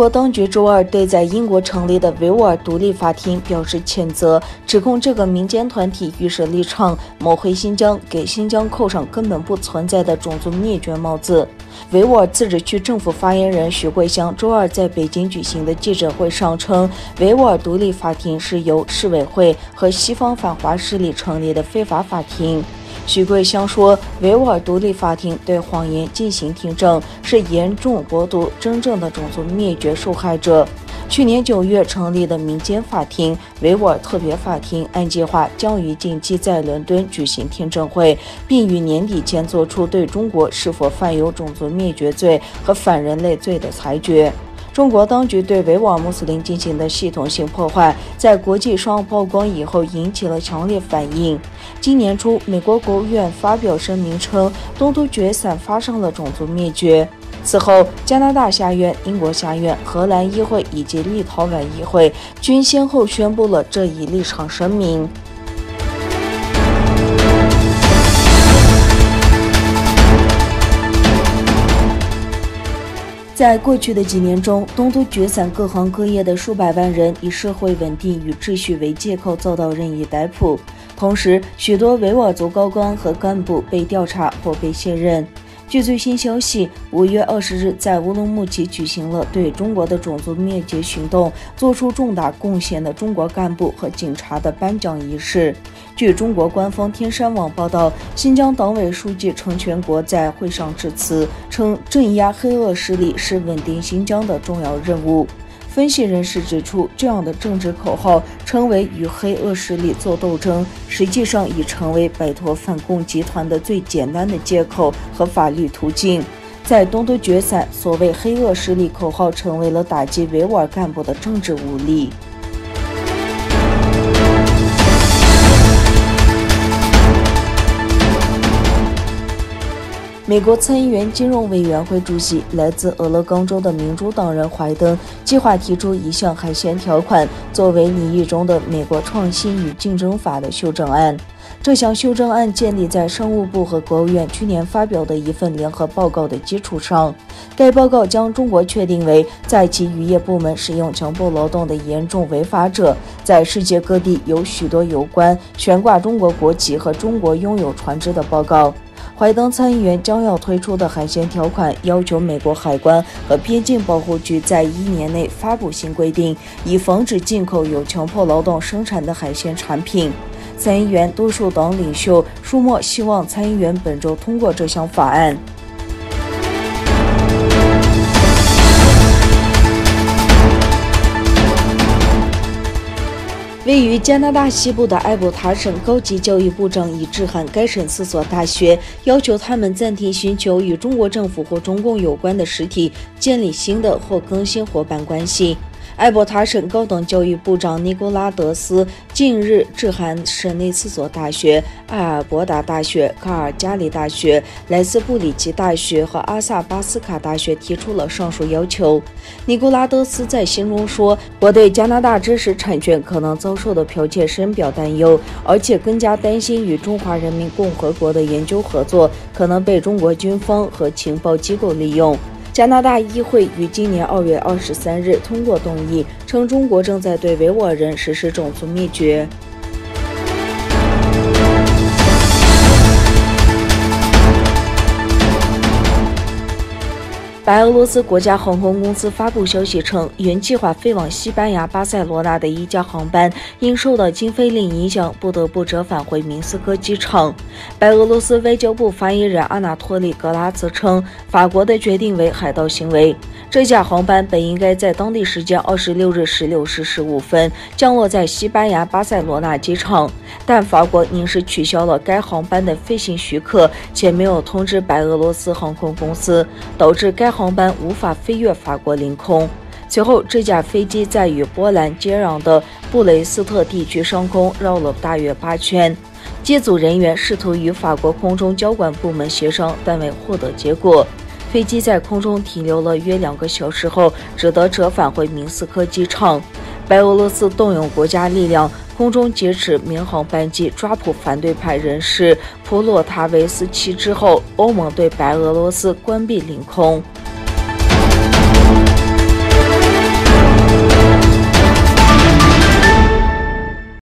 国当局周二对在英国成立的维吾尔独立法庭表示谴责，指控这个民间团体预设立场，抹黑新疆，给新疆扣上根本不存在的种族灭绝帽子。维吾尔自治区政府发言人徐桂香周二在北京举行的记者会上称，维吾尔独立法庭是由市委会和西方反华势力成立的非法法庭。徐桂香说，维吾尔独立法庭对谎言进行听证，是严重剥夺真正的种族灭绝受害者。去年9月成立的民间法庭维吾尔特别法庭按计划将于近期在伦敦举行听证会，并于年底前作出对中国是否犯有种族灭绝罪和反人类罪的裁决。中国当局对维吾尔穆斯林进行的系统性破坏，在国际上曝光以后引起了强烈反应。今年初，美国国务院发表声明称，东突厥散发生了种族灭绝。此后，加拿大下院、英国下院、荷兰议会以及立陶宛议会均先后宣布了这一立场声明。在过去的几年中，东突厥散各行各业的数百万人以社会稳定与秩序为借口遭到任意逮捕，同时许多维吾尔族高官和干部被调查或被卸任。据最新消息，5月20日在乌鲁木齐举行了对中国的种族灭绝行动做出重大贡献的中国干部和警察的颁奖仪式。据中国官方天山网报道，新疆党委书记陈全国在会上致辞，称镇压黑恶势力是稳定新疆的重要任务。分析人士指出，这样的政治口号称为与黑恶势力做斗争，实际上已成为摆脱反共集团的最简单的借口和法律途径。在东突厥散，所谓黑恶势力口号成为了打击维吾尔干部的政治武力。美国参议院金融委员会主席、来自俄勒冈州的民主党人怀登计划提出一项海鲜条款，作为拟议中的美国创新与竞争法的修正案。这项修正案建立在商务部和国务院去年发表的一份联合报告的基础上。该报告将中国确定为在其渔业部门使用强迫劳动的严重违法者。在世界各地有许多有关悬挂中国国旗和中国拥有船只的报告。怀登参议员将要推出的海鲜条款要求美国海关和边境保护局在1年内发布新规定，以防止进口有强迫劳动生产的海鲜产品。参议员多数党领袖舒默希望参议员本周通过这项法案。位于加拿大西部的艾伯塔省高级教育部长已致函该省4所大学，要求他们暂停寻求与中国政府或中共有关的实体建立新的或更新伙伴关系。艾伯塔省高等教育部长尼古拉德斯近日致函省内4所大学：艾尔伯达大学、卡尔加里大学、莱斯布里奇大学和阿萨巴斯卡大学，提出了上述要求。尼古拉德斯在信中说：“我对加拿大知识产权可能遭受的剽窃深表担忧，而且更加担心与中华人民共和国的研究合作可能被中国军方和情报机构利用。”加拿大议会于今年2月23日通过动议，称中国正在对维吾尔人实施种族灭绝。白俄罗斯国家航空公司发布消息称，原计划飞往西班牙巴塞罗那的一架航班因受到禁飞令影响，不得不折返回明斯克机场。白俄罗斯外交部发言人阿纳托利·格拉兹称，法国的决定为海盗行为。这架航班本应该在当地时间26日16时15分降落在西班牙巴塞罗那机场，但法国临时取消了该航班的飞行许可，且没有通知白俄罗斯航空公司，导致该航班无法飞越法国领空。随后，这架飞机在与波兰接壤的布雷斯特地区上空绕了大约8圈。机组人员试图与法国空中交管部门协商，但未获得结果。飞机在空中停留了约2个小时后，只得折返回明斯克机场。白俄罗斯动用国家力量，空中劫持民航班机，抓捕反对派人士普洛塔维斯奇之后，欧盟对白俄罗斯关闭领空。